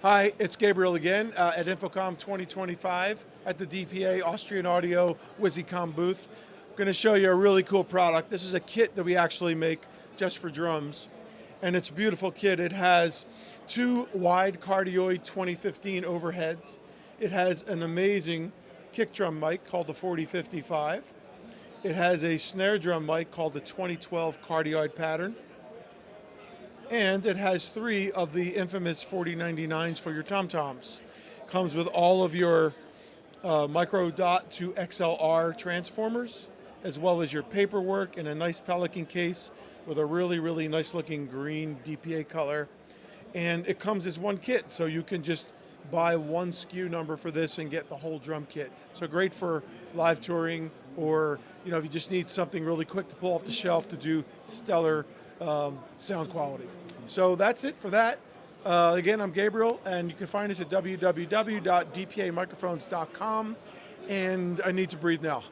Hi, it's Gabriel again at InfoComm 2025 at the DPA Austrian Audio WYSICOM booth. I'm going to show you a really cool product. This is a kit that we actually make just for drums. And it's a beautiful kit. It has two wide cardioid 2015 overheads. It has an amazing kick drum mic called the 4055. It has a snare drum mic called the 2012 cardioid pattern. And it has three of the infamous 4099s for your tom-toms. Comes with all of your micro dot to XLR transformers, as well as your paperwork in a nice Pelican case with a really, really nice looking green DPA color. And it comes as one kit, so you can just buy one SKU number for this and get the whole drum kit. So great for live touring, or if you just need something really quick to pull off the shelf to do stellar sound quality. So that's it for that. Again, I'm Gabriel, and you can find us at www.dpamicrophones.com, and I need to breathe now.